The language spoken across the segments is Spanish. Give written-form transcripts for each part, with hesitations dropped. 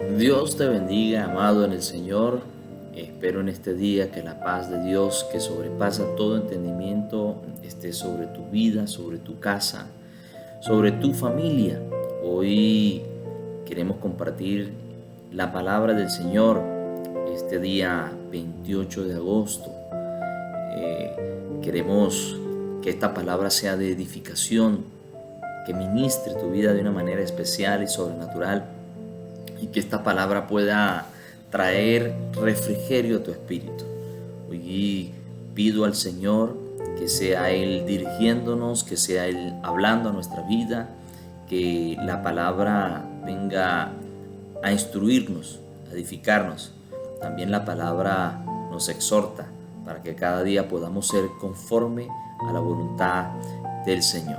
Dios te bendiga, amado en el Señor. Espero en este día que la paz de Dios, que sobrepasa todo entendimiento, esté sobre tu vida, sobre tu casa, sobre tu familia. Hoy queremos compartir la palabra del Señor este día 28 de agosto. Queremos que esta palabra sea de edificación, que ministre tu vida de una manera especial y sobrenatural, y que esta palabra pueda traer refrigerio a tu espíritu. Hoy pido al Señor que sea Él dirigiéndonos, que sea Él hablando a nuestra vida, que la palabra venga a instruirnos, a edificarnos. También la palabra nos exhorta para que cada día podamos ser conforme a la voluntad del Señor.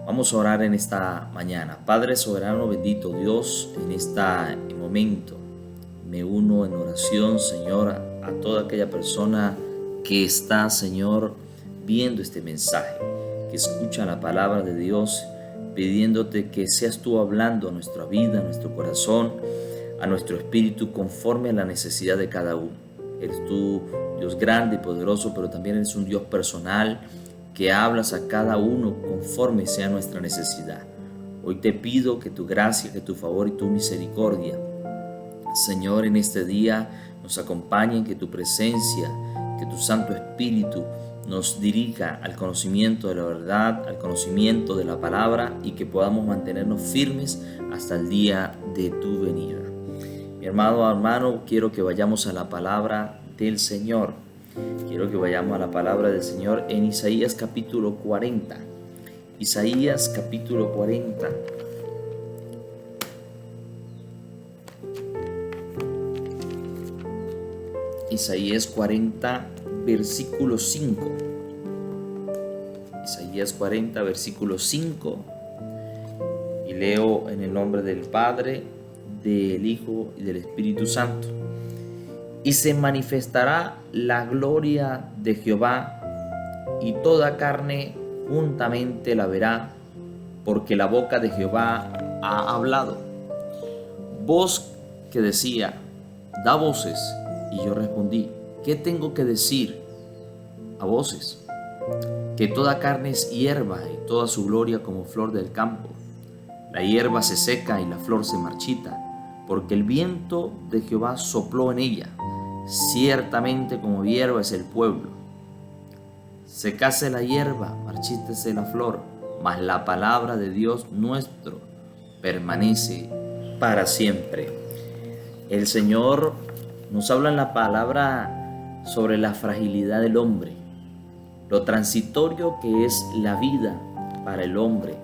Vamos a orar en esta mañana. Padre soberano, bendito Dios, en este momento me uno en oración, Señor, a toda aquella persona que está, Señor, viendo este mensaje, que escucha la palabra de Dios, pidiéndote que seas tú hablando a nuestra vida, a nuestro corazón, a nuestro espíritu, conforme a la necesidad de cada uno. Eres tú, Dios grande y poderoso, pero también eres un Dios personal, que hablas a cada uno conforme sea nuestra necesidad. Hoy te pido que tu gracia, que tu favor y tu misericordia, Señor, en este día nos acompañen, que tu presencia, que tu Santo Espíritu nos dirija al conocimiento de la verdad, al conocimiento de la palabra, y que podamos mantenernos firmes hasta el día de tu venida. Mi hermano, quiero que vayamos a la palabra del Señor. Quiero que vayamos a la palabra del Señor en Isaías capítulo 40. Isaías capítulo 40. Isaías 40, versículo 5. Isaías 40, versículo 5. Y leo en el nombre del Padre, del Hijo y del Espíritu Santo. Y se manifestará la gloria de Jehová, y toda carne juntamente la verá, porque la boca de Jehová ha hablado. Voz que decía, da voces, y yo respondí, ¿qué tengo que decir a voces? Que toda carne es hierba, y toda su gloria como flor del campo. La hierba se seca y la flor se marchita, porque el viento de Jehová sopló en ella. Ciertamente como hierba es el pueblo. Secase la hierba, marchítese la flor, mas la palabra de Dios nuestro permanece para siempre. El Señor nos habla en la palabra sobre la fragilidad del hombre, lo transitorio que es la vida para el hombre.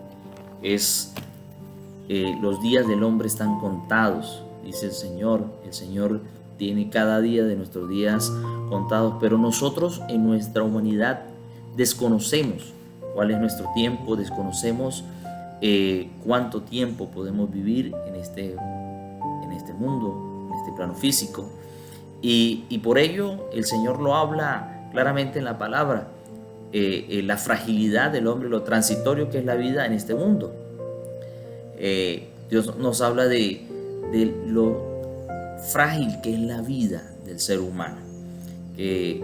Los días del hombre están contados, dice el Señor. El Señor tiene cada día de nuestros días contados, pero nosotros en nuestra humanidad desconocemos cuál es nuestro tiempo, desconocemos cuánto tiempo podemos vivir en este mundo, en este plano físico, y por ello el Señor lo habla claramente en la palabra, la fragilidad del hombre, lo transitorio que es la vida en este mundo. Dios nos habla de lo frágil que es la vida del ser humano, que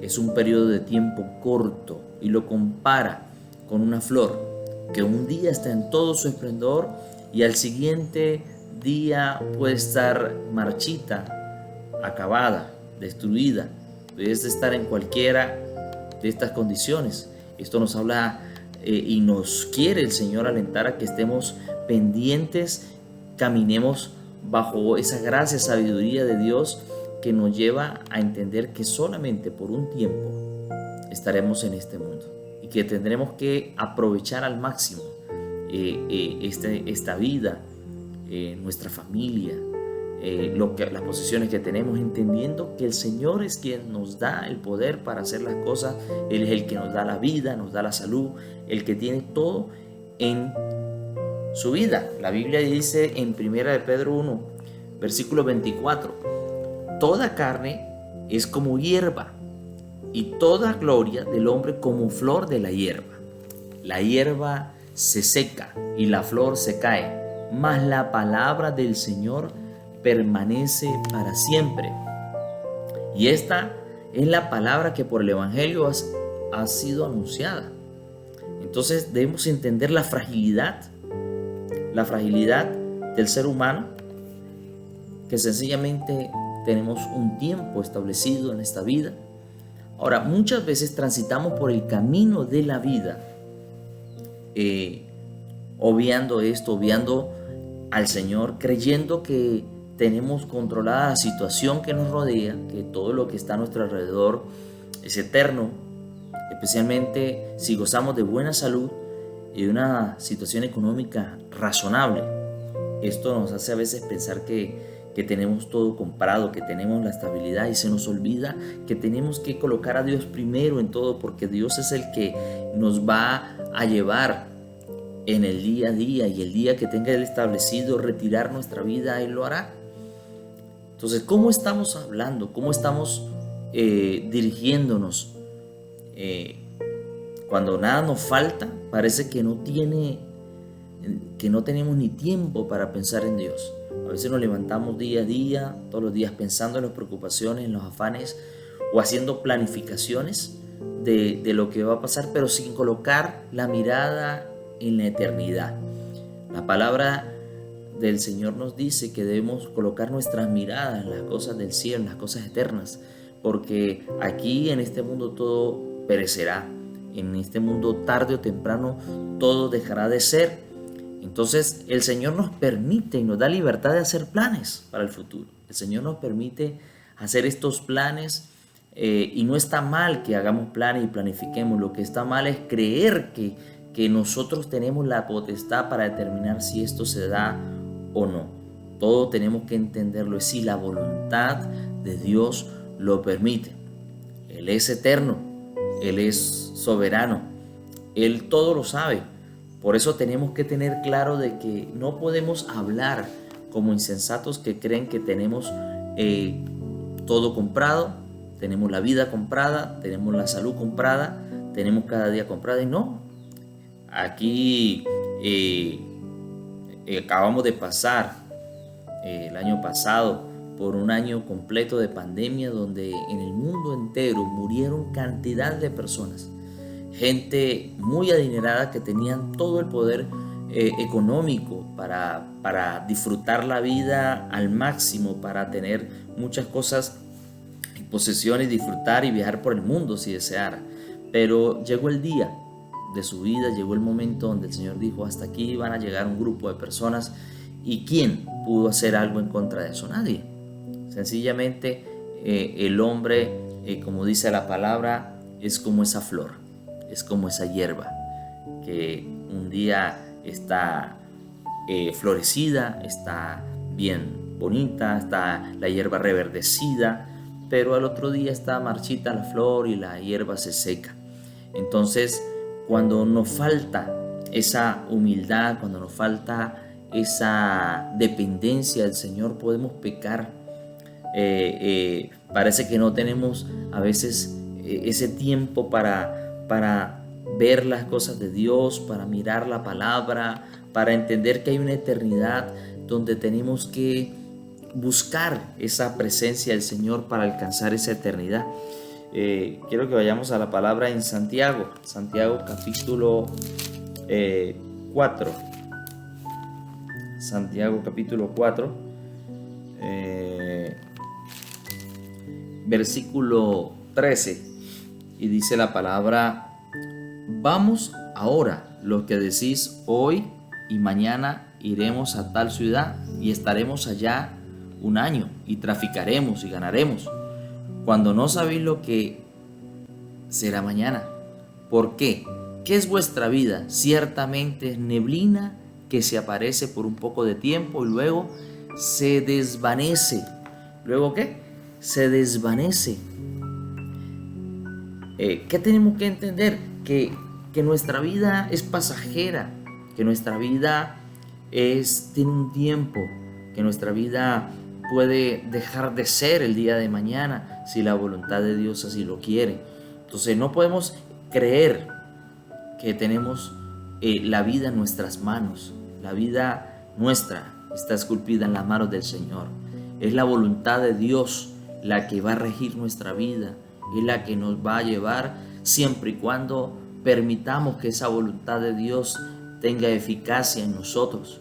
es un periodo de tiempo corto, y lo compara con una flor que un día está en todo su esplendor y al siguiente día puede estar marchita, acabada, destruida. Puede estar en cualquiera de estas condiciones. Esto nos habla y nos quiere el Señor alentar a que estemos pendientes, caminemos bajo esa gracia, sabiduría de Dios, que nos lleva a entender que solamente por un tiempo estaremos en este mundo, y que tendremos que aprovechar al máximo esta vida, nuestra familia, las posiciones que tenemos, entendiendo que el Señor es quien nos da el poder para hacer las cosas. Él es el que nos da la vida, nos da la salud, el que tiene todo en su vida. La Biblia dice en 1 de Pedro 1, versículo 24, toda carne es como hierba, y toda gloria del hombre como flor de la hierba. La hierba se seca y la flor se cae, mas la palabra del Señor permanece para siempre. Y esta es la palabra que por el Evangelio ha sido anunciada. Entonces debemos entender la fragilidad del ser humano, que sencillamente tenemos un tiempo establecido en esta vida. Ahora, muchas veces transitamos por el camino de la vida, obviando esto, obviando al Señor, creyendo que tenemos controlada la situación que nos rodea, que todo lo que está a nuestro alrededor es eterno, especialmente si gozamos de buena salud y de una situación económica razonable. Esto nos hace a veces pensar que tenemos todo comprado, que tenemos la estabilidad, y se nos olvida que tenemos que colocar a Dios primero en todo, porque Dios es el que nos va a llevar en el día a día, y el día que tenga Él establecido retirar nuestra vida, Él lo hará. Entonces, ¿cómo estamos hablando? ¿Cómo estamos dirigiéndonos? Cuando nada nos falta, parece que no tenemos ni tiempo para pensar en Dios. A veces nos levantamos día a día, todos los días, pensando en las preocupaciones, en los afanes, o haciendo planificaciones de lo que va a pasar, pero sin colocar la mirada en la eternidad. La palabra del Señor nos dice que debemos colocar nuestras miradas en las cosas del cielo, en las cosas eternas, porque aquí en este mundo todo perecerá. En este mundo, tarde o temprano, todo dejará de ser. Entonces el Señor nos permite y nos da libertad de hacer planes para el futuro. El Señor nos permite hacer estos planes, y no está mal que hagamos planes y planifiquemos. Lo que está mal es creer que nosotros tenemos la potestad para determinar si esto se da o no. Todo tenemos que entenderlo, es si la voluntad de Dios lo permite. Él es eterno, Él es soberano, Él todo lo sabe. Por eso tenemos que tener claro de que no podemos hablar como insensatos que creen que tenemos todo comprado, tenemos la vida comprada, tenemos la salud comprada, tenemos cada día comprada, y no. Aquí acabamos de pasar el año pasado por un año completo de pandemia, donde en el mundo entero murieron cantidad de personas. Gente muy adinerada que tenían todo el poder económico para disfrutar la vida al máximo, para tener muchas cosas y posesiones, disfrutar y viajar por el mundo si deseara. Pero llegó el día de su vida, llegó el momento donde el Señor dijo: hasta aquí van a llegar un grupo de personas. ¿Y quién pudo hacer algo en contra de eso? Nadie. Sencillamente el hombre, como dice la palabra, es como esa flor, es como esa hierba que un día está florecida, está bien bonita, está la hierba reverdecida, pero al otro día está marchita la flor y la hierba se seca. Entonces, cuando nos falta esa humildad, cuando nos falta esa dependencia del Señor, podemos pecar. Parece que no tenemos a veces ese tiempo para ver las cosas de Dios, para mirar la palabra, para entender que hay una eternidad donde tenemos que buscar esa presencia del Señor para alcanzar esa eternidad. Quiero que vayamos a la palabra en Santiago capítulo 4. Santiago capítulo 4, versículo 13, y dice la palabra: vamos ahora, lo que decís hoy y mañana iremos a tal ciudad y estaremos allá un año y traficaremos y ganaremos, cuando no sabéis lo que será mañana. ¿Por qué? ¿Qué es vuestra vida? Ciertamente es neblina que se aparece por un poco de tiempo y luego se desvanece. ¿Luego qué? Se desvanece. ¿Qué tenemos que entender? Que nuestra vida es pasajera, que nuestra vida tiene un tiempo, que nuestra vida puede dejar de ser el día de mañana si la voluntad de Dios así lo quiere. Entonces no podemos creer que tenemos la vida en nuestras manos. La vida nuestra está esculpida en las manos del Señor. Es la voluntad de Dios la que va a regir nuestra vida, es la que nos va a llevar siempre y cuando permitamos que esa voluntad de Dios tenga eficacia en nosotros,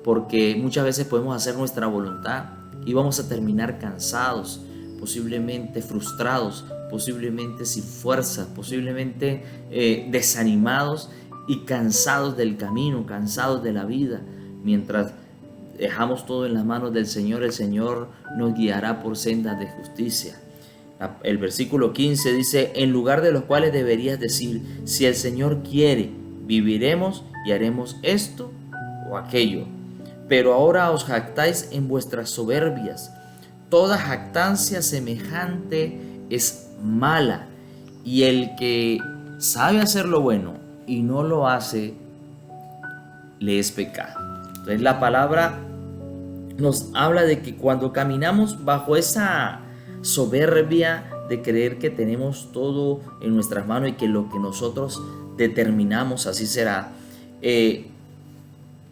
porque muchas veces podemos hacer nuestra voluntad y vamos a terminar cansados, posiblemente frustrados, posiblemente sin fuerza, posiblemente desanimados y cansados del camino, cansados de la vida. Mientras dejamos todo en las manos del Señor, el Señor nos guiará por sendas de justicia. El versículo 15 dice: en lugar de los cuales deberías decir, si el Señor quiere, viviremos y haremos esto o aquello. Pero ahora os jactáis en vuestras soberbias. Toda jactancia semejante es mala, y el que sabe hacer lo bueno y no lo hace, le es pecado. Entonces la palabra nos habla de que cuando caminamos bajo esa soberbia de creer que tenemos todo en nuestras manos y que lo que nosotros determinamos así será,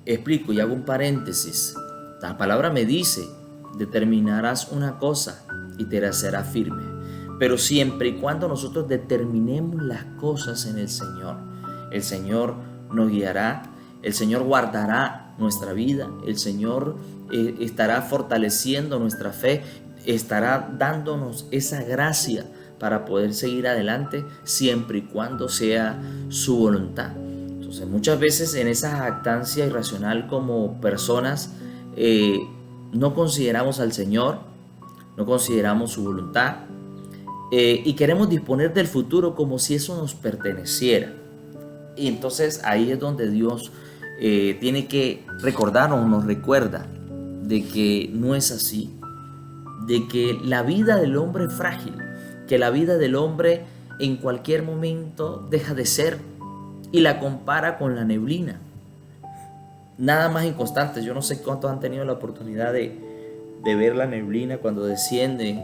explico y hago un paréntesis. La palabra me dice: determinarás una cosa y te será firme. Pero siempre y cuando nosotros determinemos las cosas en el Señor nos guiará, el Señor guardará nuestra vida, el Señor estará fortaleciendo nuestra fe, estará dándonos esa gracia para poder seguir adelante siempre y cuando sea su voluntad. Entonces muchas veces en esa jactancia irracional como personas no consideramos al Señor, no consideramos su voluntad y queremos disponer del futuro como si eso nos perteneciera. Y entonces ahí es donde Dios tiene que recordarnos, nos recuerda de que no es así, de que la vida del hombre es frágil, que la vida del hombre en cualquier momento deja de ser, y la compara con la neblina. Nada más inconstante. Yo no sé cuántos han tenido la oportunidad de ver la neblina cuando desciende,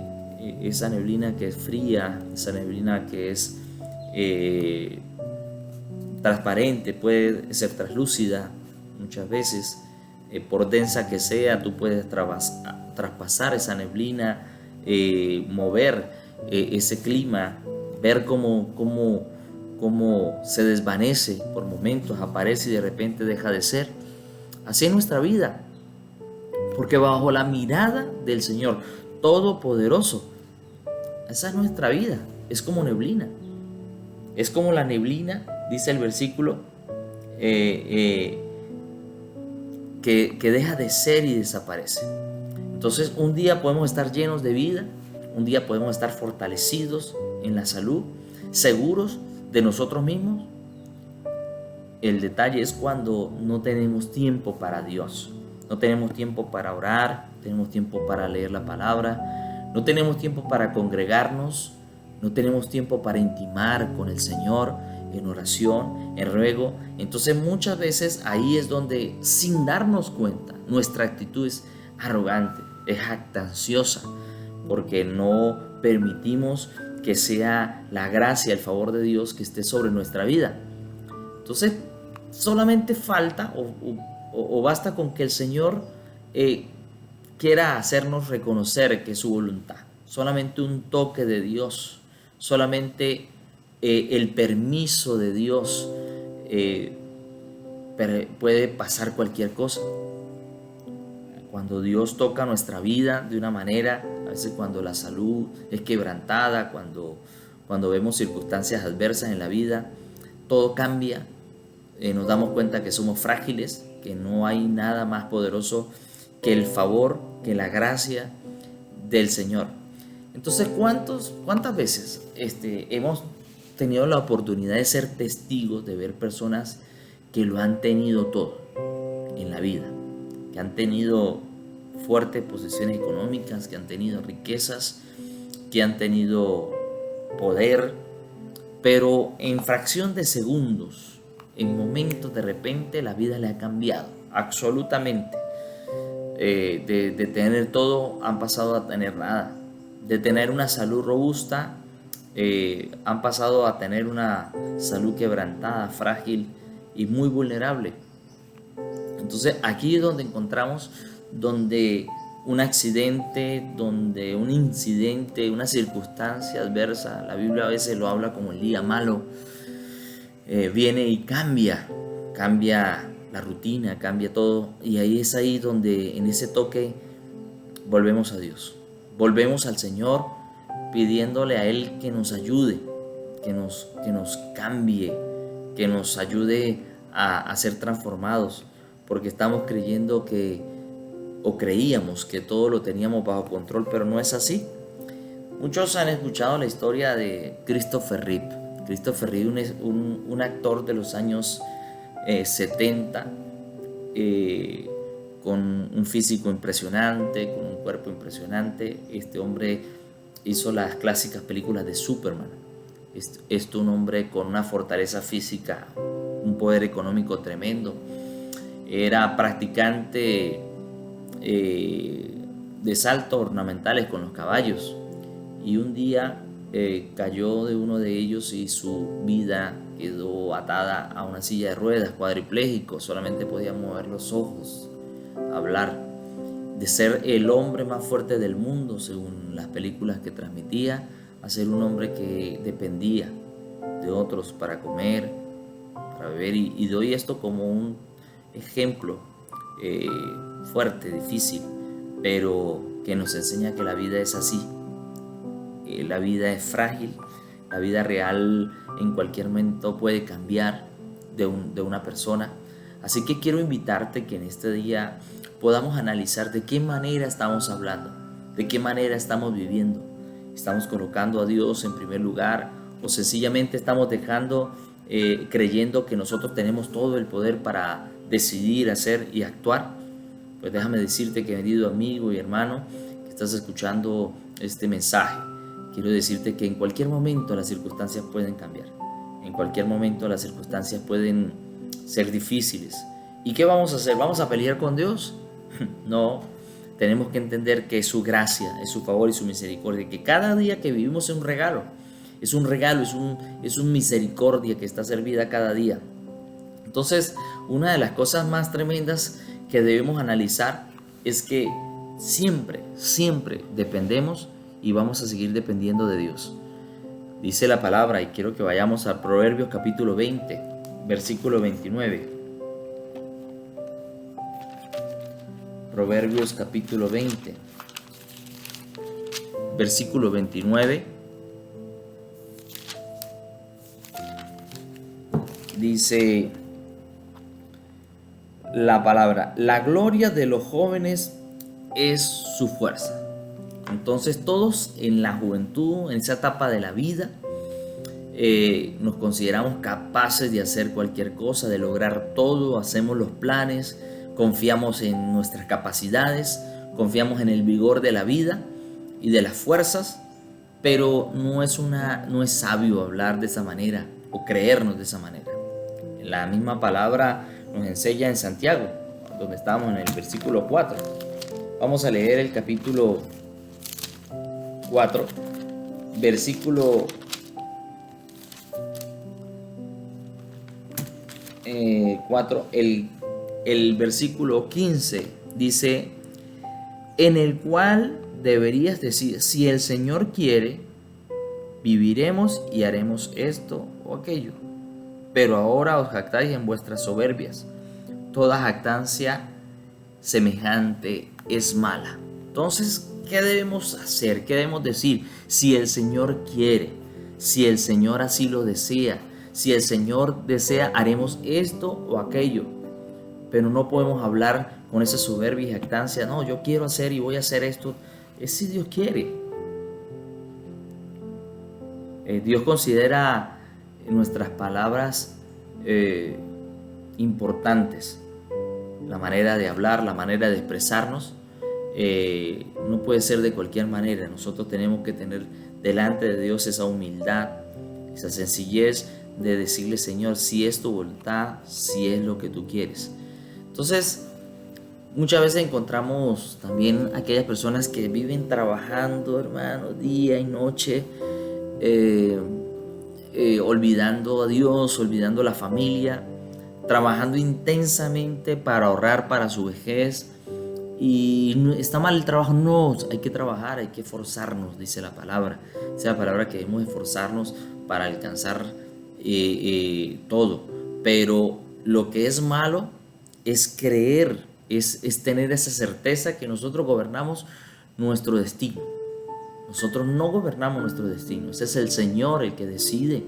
esa neblina que es fría, esa neblina que es transparente, puede ser translúcida muchas veces, por densa que sea, tú puedes traspasar esa neblina, mover ese clima, ver cómo se desvanece por momentos, aparece y de repente deja de ser. Así es nuestra vida, porque bajo la mirada del Señor Todopoderoso, esa es nuestra vida. Es como neblina, es como la neblina, dice el versículo, que deja de ser y desaparece. Entonces un día podemos estar llenos de vida, un día podemos estar fortalecidos en la salud, seguros de nosotros mismos. El detalle es cuando no tenemos tiempo para Dios, no tenemos tiempo para orar, no tenemos tiempo para leer la palabra, no tenemos tiempo para congregarnos, no tenemos tiempo para intimar con el Señor en oración, en ruego. Entonces muchas veces ahí es donde, sin darnos cuenta, nuestra actitud es arrogante, es jactanciosa, porque no permitimos que sea la gracia, el favor de Dios que esté sobre nuestra vida. Entonces solamente falta o basta con que el Señor quiera hacernos reconocer que es su voluntad. Solamente un toque de Dios, solamente el permiso de Dios, puede pasar cualquier cosa. Cuando Dios toca nuestra vida de una manera, a veces cuando la salud es quebrantada, cuando vemos circunstancias adversas en la vida, todo cambia, nos damos cuenta que somos frágiles, que no hay nada más poderoso que el favor, que la gracia del Señor. Entonces, ¿cuántas veces hemos tenido la oportunidad de ser testigos, de ver personas que lo han tenido todo en la vida, que han tenido fuertes posiciones económicas, que han tenido riquezas, que han tenido poder, pero en fracción de segundos, en momentos de repente, la vida le ha cambiado absolutamente. De tener todo han pasado a tener nada, de tener una salud robusta han pasado a tener una salud quebrantada, frágil y muy vulnerable. Entonces aquí es donde encontramos donde un accidente, donde un incidente, una circunstancia adversa, la Biblia a veces lo habla como el día malo, viene y cambia la rutina, cambia todo. Y ahí es ahí donde en ese toque volvemos a Dios, volvemos al Señor pidiéndole a Él que nos ayude, que nos cambie, que nos ayude a ser transformados, porque estamos creyendo o creíamos que todo lo teníamos bajo control, pero no es así. Muchos han escuchado la historia de Christopher Reeve. Christopher Reeve es un actor de los años 70, con un físico impresionante, con un cuerpo impresionante. Este hombre hizo las clásicas películas de Superman. Es un hombre con una fortaleza física, un poder económico tremendo. Era practicante de saltos ornamentales con los caballos, y un día cayó de uno de ellos y su vida quedó atada a una silla de ruedas, cuadripléjico, solamente podía mover los ojos, hablar. De ser el hombre más fuerte del mundo según las películas que transmitía, a ser un hombre que dependía de otros para comer, para beber, y doy esto como un ejemplo fuerte, difícil, pero que nos enseña que la vida es así. La vida es frágil, la vida real en cualquier momento puede cambiar de una persona. Así que quiero invitarte que en este día podamos analizar de qué manera estamos hablando, de qué manera estamos viviendo. ¿Estamos colocando a Dios en primer lugar o sencillamente estamos creyendo que nosotros tenemos todo el poder para decidir, hacer y actuar? Pues déjame decirte, querido amigo y hermano que estás escuchando este mensaje, quiero decirte que en cualquier momento las circunstancias pueden cambiar, en cualquier momento las circunstancias pueden ser difíciles. ¿Y qué vamos a hacer? ¿Vamos a pelear con Dios? No, tenemos que entender que es su gracia, es su favor y su misericordia, que cada día que vivimos es un regalo, es un misericordia que está servida cada día. Entonces, una de las cosas más tremendas que debemos analizar es que siempre dependemos y vamos a seguir dependiendo de Dios. Dice la palabra, y quiero que vayamos a Proverbios capítulo 20, versículo 29. Proverbios capítulo 20, versículo 29. Dice la palabra: la gloria de los jóvenes es su fuerza. Entonces todos en la juventud, en esa etapa de la vida, nos consideramos capaces de hacer cualquier cosa, de lograr todo, hacemos los planes, confiamos en nuestras capacidades, confiamos en el vigor de la vida y de las fuerzas, pero no es sabio hablar de esa manera o creernos de esa manera. La misma palabra nos enseña en Santiago, donde estamos en el versículo 4. Vamos a leer el capítulo 4, versículo 4, el versículo 15 dice: en el cual deberías decir, si el Señor quiere, viviremos y haremos esto o aquello. Pero ahora os jactáis en vuestras soberbias. Toda jactancia semejante es mala. Entonces, ¿qué debemos hacer? ¿Qué debemos decir? Si el Señor quiere, si el Señor así lo desea, si el Señor desea, haremos esto o aquello. Pero no podemos hablar con esa soberbia y jactancia. No, yo quiero hacer y voy a hacer esto. Es si Dios quiere. Dios considera nuestras palabras importantes. La manera de hablar, la manera de expresarnos, no puede ser de cualquier manera. Nosotros tenemos que tener delante de Dios esa humildad, esa sencillez de decirle: Señor, si es tu voluntad, si es lo que tú quieres. Entonces, muchas veces encontramos también aquellas personas que viven trabajando, hermano, día y noche, olvidando a Dios, olvidando la familia, trabajando intensamente para ahorrar para su vejez. Y está mal el trabajo, no, hay que trabajar, hay que esforzarnos, dice la palabra. Dice la palabra que debemos esforzarnos para alcanzar todo. Pero lo que es malo es creer, es tener esa certeza que nosotros gobernamos nuestro destino. Nosotros no gobernamos nuestro destino, ese es el Señor el que decide.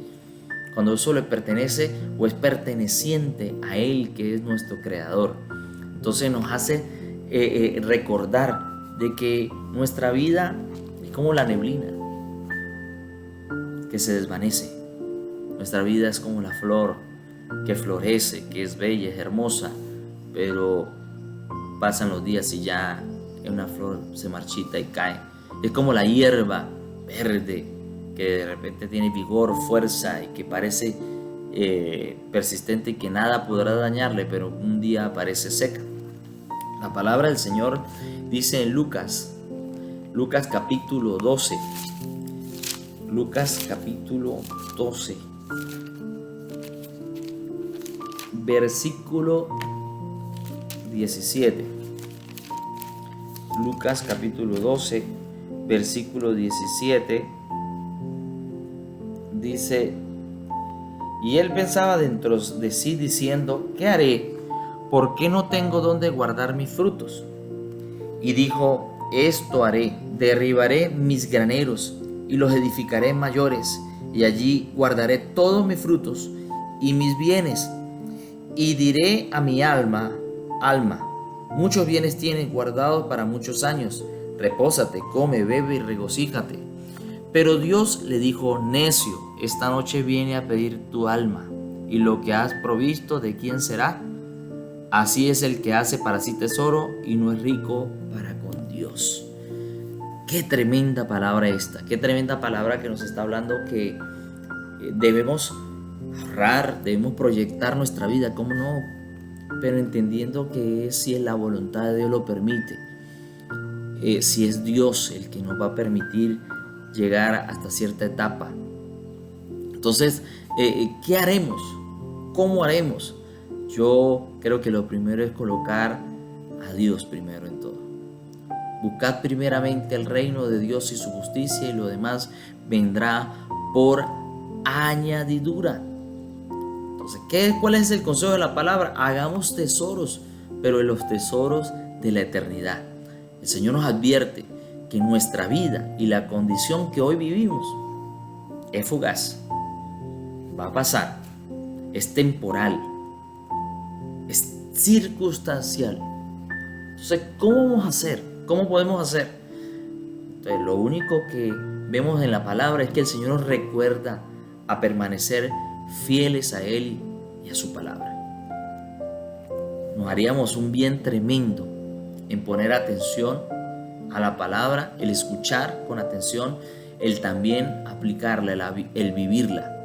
Cuando eso le pertenece o es perteneciente a Él, que es nuestro creador. Entonces nos hace recordar de que nuestra vida es como la neblina que se desvanece. Nuestra vida es como la flor que florece, que es bella, es hermosa, pero pasan los días y ya una flor se marchita y cae. Es como la hierba verde que de repente tiene vigor, fuerza y que parece persistente y que nada podrá dañarle, pero un día aparece seca. La palabra del Señor dice en Lucas capítulo 12, Lucas capítulo 12, versículo 17. Lucas capítulo 12, versículo 17, dice: y él pensaba dentro de sí diciendo, ¿qué haré? ¿Por qué no tengo dónde guardar mis frutos? Y dijo, esto haré, derribaré mis graneros y los edificaré mayores, y allí guardaré todos mis frutos y mis bienes. Y diré a mi alma, alma, muchos bienes tienes guardados para muchos años, repósate, come, bebe y regocíjate. Pero Dios le dijo, necio, esta noche viene a pedir tu alma, y lo que has provisto, ¿de quién será? Así es el que hace para sí tesoro y no es rico para con Dios. Qué tremenda palabra esta, qué tremenda palabra que nos está hablando que debemos ahorrar, debemos proyectar nuestra vida, ¿cómo no? Pero entendiendo que si es la voluntad de Dios lo permite, si es Dios el que nos va a permitir llegar hasta cierta etapa. Entonces, ¿qué haremos? ¿Cómo haremos? Yo creo que lo primero es colocar a Dios primero en todo. Buscad primeramente el reino de Dios y su justicia, y lo demás vendrá por añadidura. Entonces, ¿cuál es el consejo de la palabra? Hagamos tesoros, pero en los tesoros de la eternidad. El Señor nos advierte que nuestra vida y la condición que hoy vivimos es fugaz, va a pasar, es temporal, es circunstancial. Entonces, ¿cómo vamos a hacer? ¿Cómo podemos hacer? Entonces, lo único que vemos en la palabra es que el Señor nos recuerda a permanecer fieles a Él y a su palabra. Nos haríamos un bien tremendo en poner atención a la palabra, el escuchar con atención, el también aplicarla, el vivirla.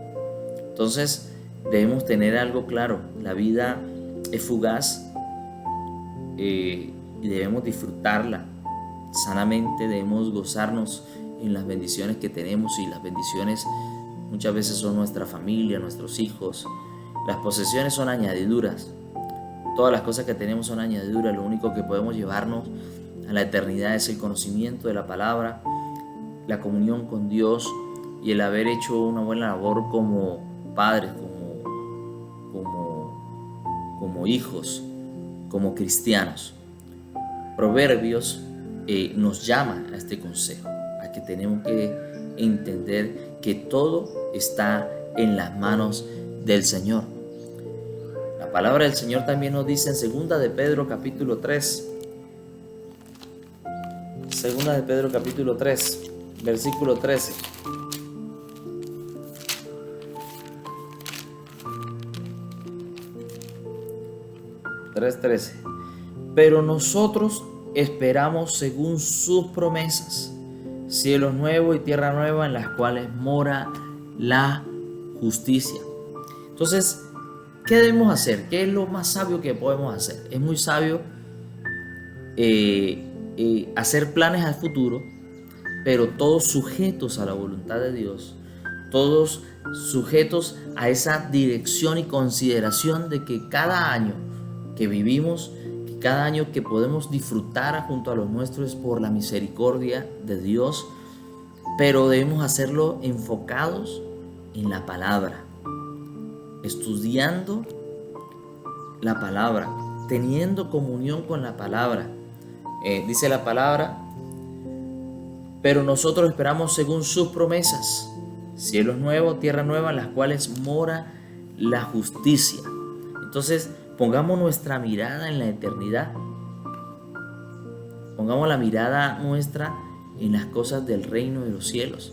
Entonces debemos tener algo claro: la vida es fugaz y debemos disfrutarla sanamente, debemos gozarnos en las bendiciones que tenemos, y las bendiciones muchas veces son nuestra familia, nuestros hijos. Las posesiones son añadiduras, todas las cosas que tenemos son añadiduras. Lo único que podemos llevarnos a la eternidad es el conocimiento de la palabra, la comunión con Dios y el haber hecho una buena labor como padres, como hijos, como cristianos. Proverbios nos llama a este consejo, a que tenemos que entender que todo está en las manos del Señor. La palabra del Señor también nos dice en 2 de Pedro capítulo 3, 2 de Pedro capítulo 3, versículo 13. Pero nosotros esperamos según sus promesas, cielos nuevos y tierra nueva en las cuales mora la justicia. Entonces, ¿qué debemos hacer? ¿Qué es lo más sabio que podemos hacer? Es muy sabio hacer planes al futuro, pero todos sujetos a la voluntad de Dios, todos sujetos a esa dirección y consideración de que cada año que vivimos, que cada año que podemos disfrutar junto a los nuestros es por la misericordia de Dios, pero debemos hacerlo enfocados en la palabra, estudiando la palabra, teniendo comunión con la palabra. Dice la palabra: pero nosotros esperamos según sus promesas, cielos nuevos, tierra nueva, en las cuales mora la justicia. Entonces, pongamos nuestra mirada en la eternidad. Pongamos la mirada nuestra en las cosas del reino de los cielos.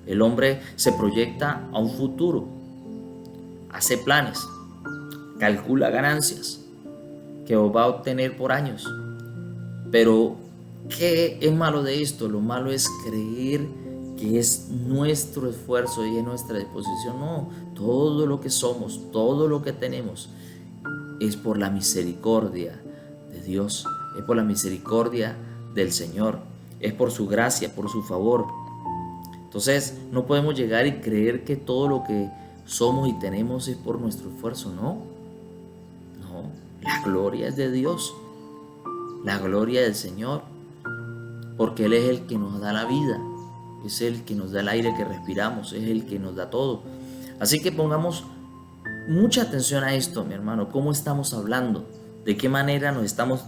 El hombre se proyecta a un futuro, hace planes, calcula ganancias que va a obtener por años. Pero, ¿qué es malo de esto? Lo malo es creer que es nuestro esfuerzo y es nuestra disposición. No, todo lo que somos, todo lo que tenemos es por la misericordia de Dios, es por la misericordia del Señor, es por su gracia, por su favor. Entonces no podemos llegar y creer que todo lo que somos y tenemos es por nuestro esfuerzo. No, la gloria es de Dios, la gloria del Señor, porque Él es el que nos da la vida, es el que nos da el aire que respiramos, es el que nos da todo. Así que pongamos mucha atención a esto, mi hermano. ¿Cómo estamos hablando? ¿De qué manera nos estamos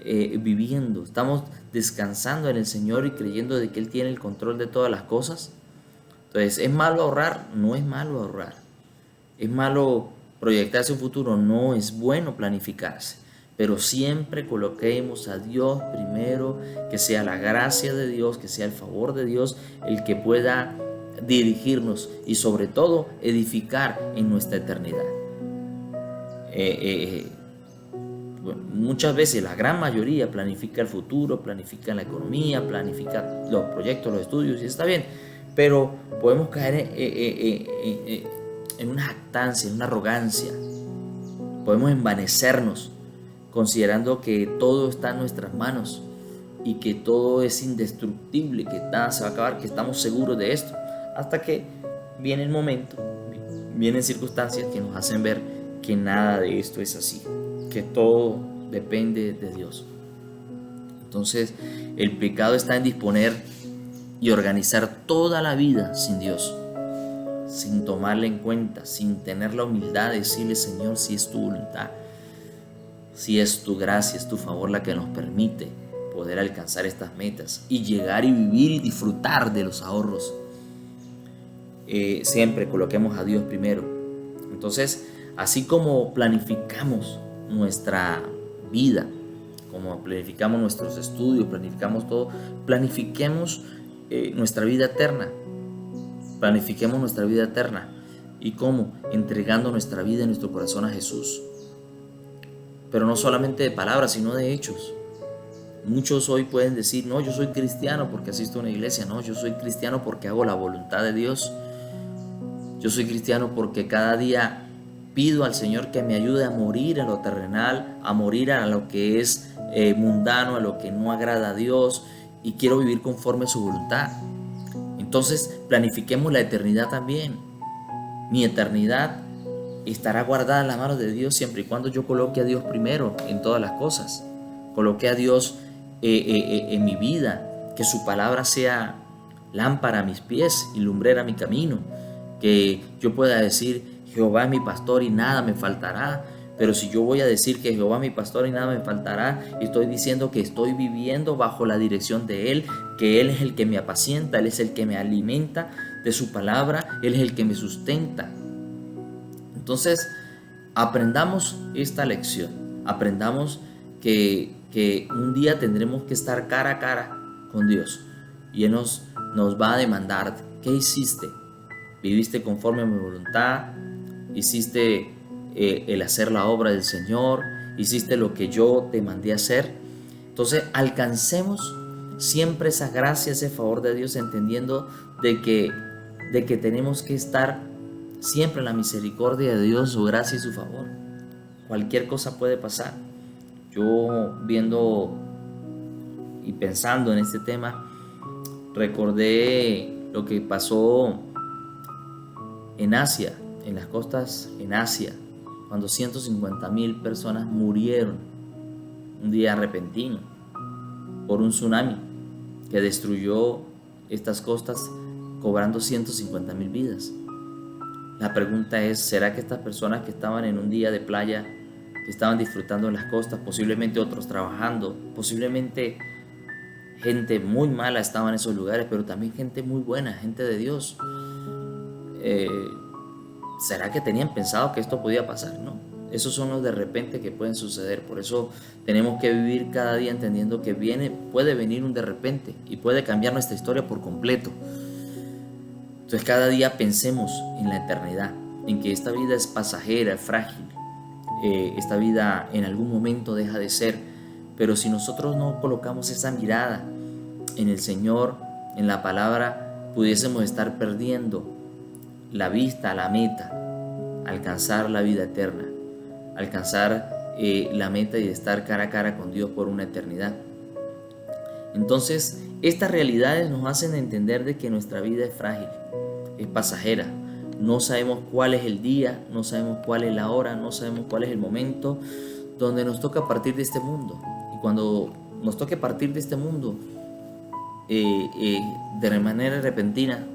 viviendo? ¿Estamos descansando en el Señor y creyendo de que Él tiene el control de todas las cosas? Entonces, ¿es malo ahorrar? No es malo ahorrar. ¿Es malo proyectarse un futuro? No, es bueno planificarse. Pero siempre coloquemos a Dios primero, que sea la gracia de Dios, que sea el favor de Dios el que pueda dirigirnos y sobre todo edificar en nuestra eternidad. Muchas veces, la gran mayoría planifica el futuro, planifica la economía, planifica los proyectos, los estudios, y está bien, pero podemos caer en una jactancia, en una arrogancia. Podemos envanecernos considerando que todo está en nuestras manos y que todo es indestructible, que nada se va a acabar, que estamos seguros de esto, hasta que viene el momento, vienen circunstancias que nos hacen ver que nada de esto es así, que todo depende de Dios. Entonces, el pecado está en disponer y organizar toda la vida sin Dios, sin tomarle en cuenta, sin tener la humildad de decirle: Señor, si es tu voluntad, si es tu gracia, es tu favor la que nos permite poder alcanzar estas metas y llegar y vivir y disfrutar de los ahorros. Siempre coloquemos a Dios primero. Entonces, así como planificamos nuestra vida, como planificamos nuestros estudios, planificamos todo, planifiquemos nuestra vida eterna. Planifiquemos nuestra vida eterna. ¿Y cómo? Entregando nuestra vida y nuestro corazón a Jesús. Pero no solamente de palabras, sino de hechos. Muchos hoy pueden decir: no, yo soy cristiano porque asisto a una iglesia. No, yo soy cristiano porque hago la voluntad de Dios. Yo soy cristiano porque cada día pido al Señor que me ayude a morir a lo terrenal, a morir a lo que es mundano, a lo que no agrada a Dios, y quiero vivir conforme a su voluntad. Entonces planifiquemos la eternidad también. Mi eternidad estará guardada en la mano de Dios siempre y cuando yo coloque a Dios primero en todas las cosas. Coloque a Dios en mi vida, que su palabra sea lámpara a mis pies y lumbrera a mi camino, que yo pueda decir: Jehová es mi pastor y nada me faltará. Pero si yo voy a decir que Jehová es mi pastor y nada me faltará, estoy diciendo que estoy viviendo bajo la dirección de Él, que Él es el que me apacienta, Él es el que me alimenta de su palabra, Él es el que me sustenta. Entonces, aprendamos esta lección, aprendamos que un día tendremos que estar cara a cara con Dios y Él nos va a demandar: ¿qué hiciste? ¿Viviste conforme a mi voluntad? ¿Hiciste el hacer la obra del Señor? ¿Hiciste lo que yo te mandé a hacer? Entonces, alcancemos siempre esa gracia, ese favor de Dios, entendiendo de que tenemos que estar siempre en la misericordia de Dios, su gracia y su favor. Cualquier cosa puede pasar. Yo, viendo y pensando en este tema, recordé lo que pasó En Asia, en las costas en Asia, cuando 150.000 personas murieron un día repentino por un tsunami que destruyó estas costas, cobrando 150.000 vidas. La pregunta es, ¿será que estas personas que estaban en un día de playa, que estaban disfrutando en las costas, posiblemente otros trabajando, posiblemente gente muy mala estaba en esos lugares, pero también gente muy buena, gente de Dios? ¿Será que tenían pensado que esto podía pasar? No. Esos son los de repente que pueden suceder. Por eso tenemos que vivir cada día entendiendo que puede venir un de repente y puede cambiar nuestra historia por completo. Entonces cada día pensemos en la eternidad, en que esta vida es pasajera, es frágil. Esta vida en algún momento deja de ser, pero si nosotros no colocamos esa mirada en el Señor, en la palabra, pudiésemos estar perdiendo la vista a la meta, alcanzar la vida eterna, alcanzar la meta y estar cara a cara con Dios por una eternidad. Entonces, estas realidades nos hacen entender de que nuestra vida es frágil, es pasajera. No sabemos cuál es el día, no sabemos cuál es la hora, no sabemos cuál es el momento donde nos toca partir de este mundo. Y cuando nos toque partir de este mundo de manera repentina,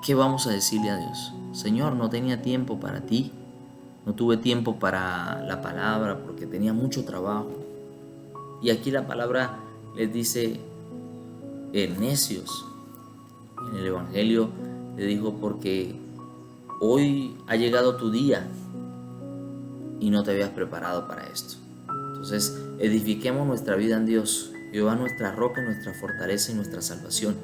¿qué vamos a decirle a Dios? Señor, no tenía tiempo para ti, no tuve tiempo para la palabra porque tenía mucho trabajo. Y aquí la palabra les dice, necios. En el Evangelio le dijo, porque hoy ha llegado tu día y no te habías preparado para esto. Entonces, edifiquemos nuestra vida en Dios. Jehová nuestra roca, nuestra fortaleza y nuestra salvación.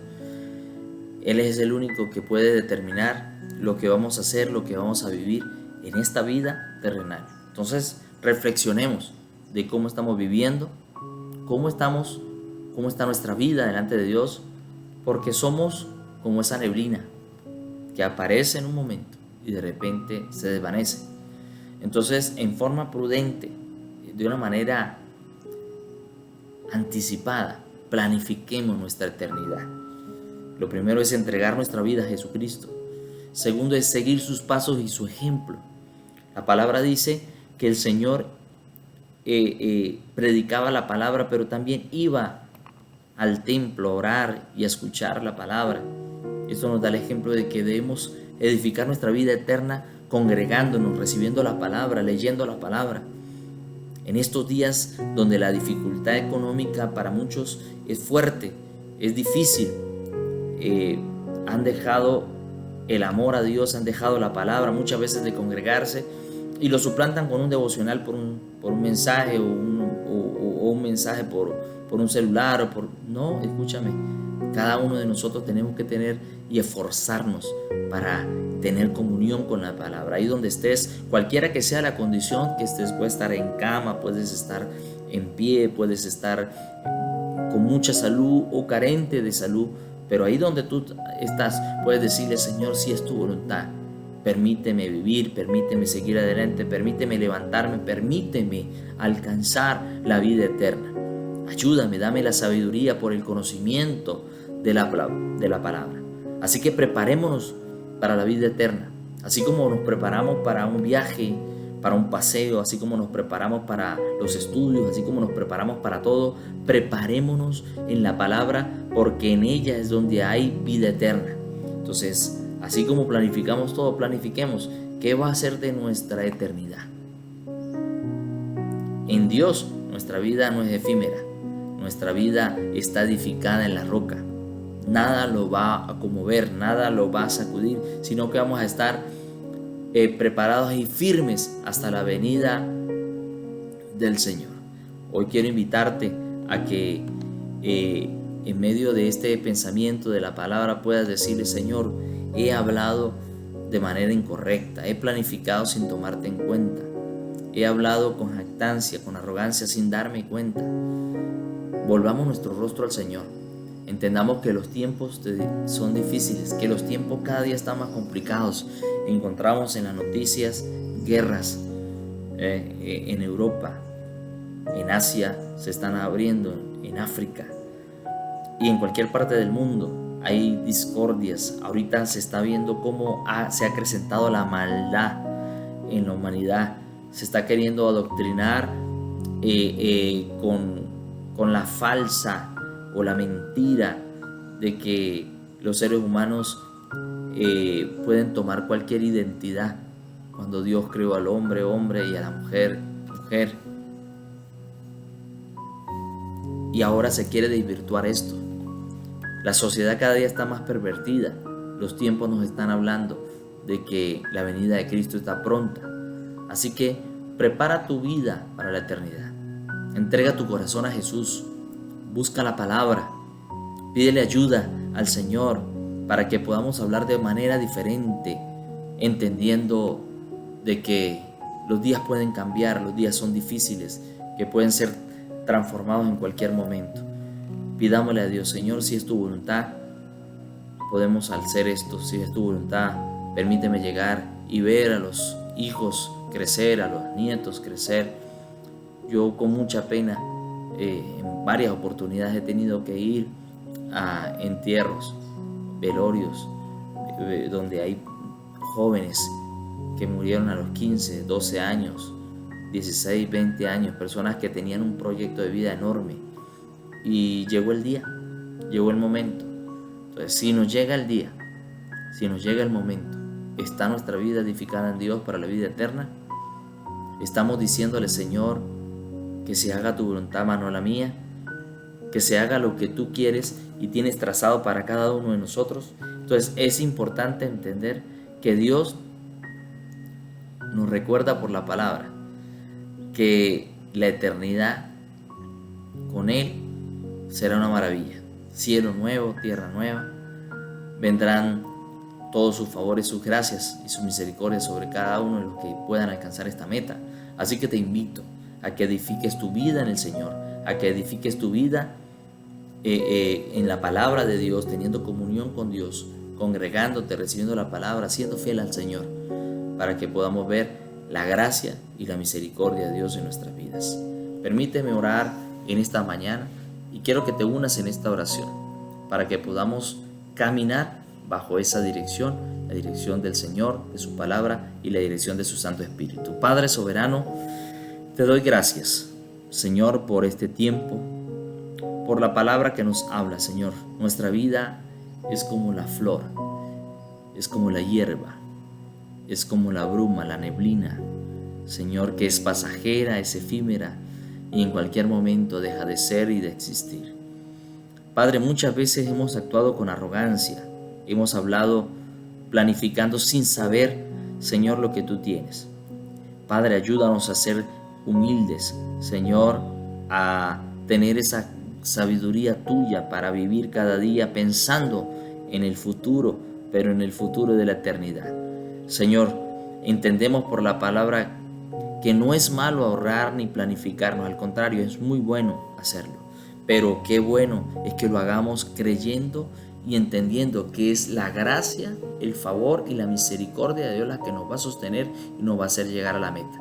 Él es el único que puede determinar lo que vamos a hacer, lo que vamos a vivir en esta vida terrenal. Entonces, reflexionemos de cómo estamos viviendo, cómo está nuestra vida delante de Dios, porque somos como esa neblina que aparece en un momento y de repente se desvanece. Entonces, en forma prudente, de una manera anticipada, planifiquemos nuestra eternidad. Lo primero es entregar nuestra vida a Jesucristo. Segundo es seguir sus pasos y su ejemplo. La palabra dice que el Señor predicaba la palabra, pero también iba al templo a orar y a escuchar la palabra. Esto nos da el ejemplo de que debemos edificar nuestra vida eterna congregándonos, recibiendo la palabra, leyendo la palabra. En estos días donde la dificultad económica para muchos es fuerte, es difícil, han dejado el amor a Dios, han dejado la palabra muchas veces de congregarse y lo suplantan con un devocional por un mensaje o un mensaje por un celular No, escúchame, cada uno de nosotros tenemos que tener y esforzarnos para tener comunión con la palabra. Ahí donde estés, cualquiera que sea la condición que estés, puedes estar en cama, puedes estar en pie, puedes estar con mucha salud o carente de salud, pero ahí donde tú estás puedes decirle, Señor, si es tu voluntad, permíteme vivir, permíteme seguir adelante, permíteme levantarme, permíteme alcanzar la vida eterna. Ayúdame, dame la sabiduría por el conocimiento de la palabra. Así que preparémonos para la vida eterna, así como nos preparamos para un viaje, para un paseo, así como nos preparamos para los estudios, así como nos preparamos para todo. Preparémonos en la palabra, porque en ella es donde hay vida eterna. Entonces, así como planificamos todo, planifiquemos qué va a ser de nuestra eternidad. En Dios nuestra vida no es efímera, nuestra vida está edificada en la roca. Nada lo va a conmover, nada lo va a sacudir, sino que vamos a estar preparados y firmes hasta la venida del Señor. Hoy quiero invitarte a que en medio de este pensamiento de la palabra puedas decirle, Señor, he hablado de manera incorrecta, he planificado sin tomarte en cuenta, he hablado con jactancia, con arrogancia sin darme cuenta. Volvamos nuestro rostro al Señor. Entendamos que los tiempos son difíciles, que los tiempos cada día están más complicados. Encontramos en las noticias guerras en Europa, en Asia se están abriendo, en África y en cualquier parte del mundo. hay discordias. Ahorita se está viendo cómo se ha acrecentado la maldad en la humanidad. Se está queriendo adoctrinar con la falsa o la mentira de que los seres humanos pueden tomar cualquier identidad cuando Dios creó al hombre, hombre, y a la mujer, mujer. Y ahora se quiere desvirtuar esto. La sociedad cada día está más pervertida. Los tiempos nos están hablando de que la venida de Cristo está pronta. Así que prepara tu vida para la eternidad. Entrega tu corazón a Jesús. Busca la palabra. Pídele ayuda al Señor para que podamos hablar de manera diferente, entendiendo de que los días pueden cambiar, los días son difíciles, que pueden ser transformados en cualquier momento. Pidámosle a Dios: Señor, si es tu voluntad, podemos hacer esto. Si es tu voluntad, permíteme llegar y ver a los hijos crecer, a los nietos crecer. Yo con mucha pena en varias oportunidades he tenido que ir a entierros, velorios, donde hay jóvenes que murieron a los 15, 12 años, 16, 20 años, personas que tenían un proyecto de vida enorme, y llegó el día, llegó el momento. Entonces, si nos llega el día, si nos llega el momento, ¿está nuestra vida edificada en Dios para la vida eterna? Estamos diciéndole: Señor, que se haga tu voluntad, no la mía, que se haga lo que tú quieres y tienes trazado para cada uno de nosotros. Entonces es importante entender que Dios nos recuerda por la palabra que la eternidad con Él será una maravilla. Cielo nuevo, tierra nueva. Vendrán todos sus favores, sus gracias y su misericordia sobre cada uno de los que puedan alcanzar esta meta. Así que te invito a que edifiques tu vida en el Señor, a que edifiques tu vida en la palabra de Dios, teniendo comunión con Dios, congregándote, recibiendo la palabra, siendo fiel al Señor, para que podamos ver la gracia y la misericordia de Dios en nuestras vidas. Permíteme orar en esta mañana y quiero que te unas en esta oración para que podamos caminar bajo esa dirección, la dirección del Señor, de su palabra y la dirección de su Santo Espíritu. Padre soberano, te doy gracias, Señor, por este tiempo, por la palabra que nos habla, Señor. Nuestra vida es como la flor, es como la hierba, es como la bruma, la neblina, Señor, que es pasajera, es efímera y en cualquier momento deja de ser y de existir. Padre, muchas veces hemos actuado con arrogancia, hemos hablado planificando sin saber, Señor, lo que tú tienes. Padre, ayúdanos a ser humildes, Señor, a tener esa sabiduría tuya para vivir cada día pensando en el futuro, pero en el futuro de la eternidad. Señor, entendemos por la palabra que no es malo ahorrar ni planificarnos, al contrario, es muy bueno hacerlo. Pero qué bueno es que lo hagamos creyendo y entendiendo que es la gracia, el favor y la misericordia de Dios la que nos va a sostener y nos va a hacer llegar a la meta.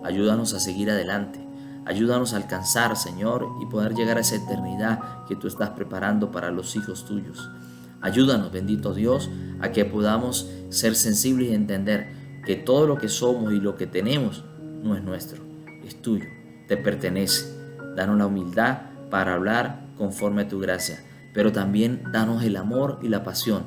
Ayúdanos a seguir adelante. Ayúdanos a alcanzar, Señor, y poder llegar a esa eternidad que tú estás preparando para los hijos tuyos. Ayúdanos, bendito Dios, a que podamos ser sensibles y entender que todo lo que somos y lo que tenemos no es nuestro, es tuyo, te pertenece. Danos la humildad para hablar conforme a tu gracia, pero también danos el amor y la pasión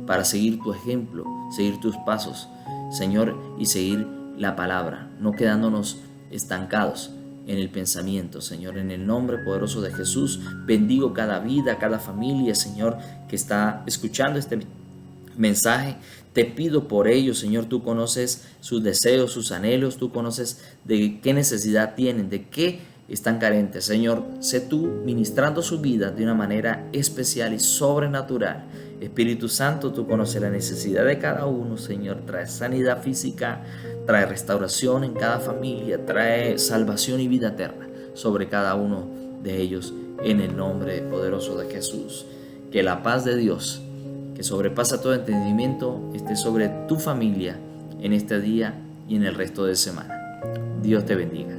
para seguir tu ejemplo, seguir tus pasos, Señor, y seguir la palabra, no quedándonos estancados en el pensamiento, Señor. En el nombre poderoso de Jesús, bendigo cada vida, cada familia, Señor, que está escuchando este mensaje. Te pido por ellos, Señor. Tú conoces sus deseos, sus anhelos, tú conoces de qué necesidad tienen, de qué están carentes. Señor, sé tú ministrando su vida de una manera especial y sobrenatural. Espíritu Santo, tú conoces la necesidad de cada uno, Señor. Trae sanidad física, trae restauración en cada familia, trae salvación y vida eterna sobre cada uno de ellos, en el nombre poderoso de Jesús. Que la paz de Dios, que sobrepasa todo entendimiento, esté sobre tu familia en este día y en el resto de semana. Dios te bendiga.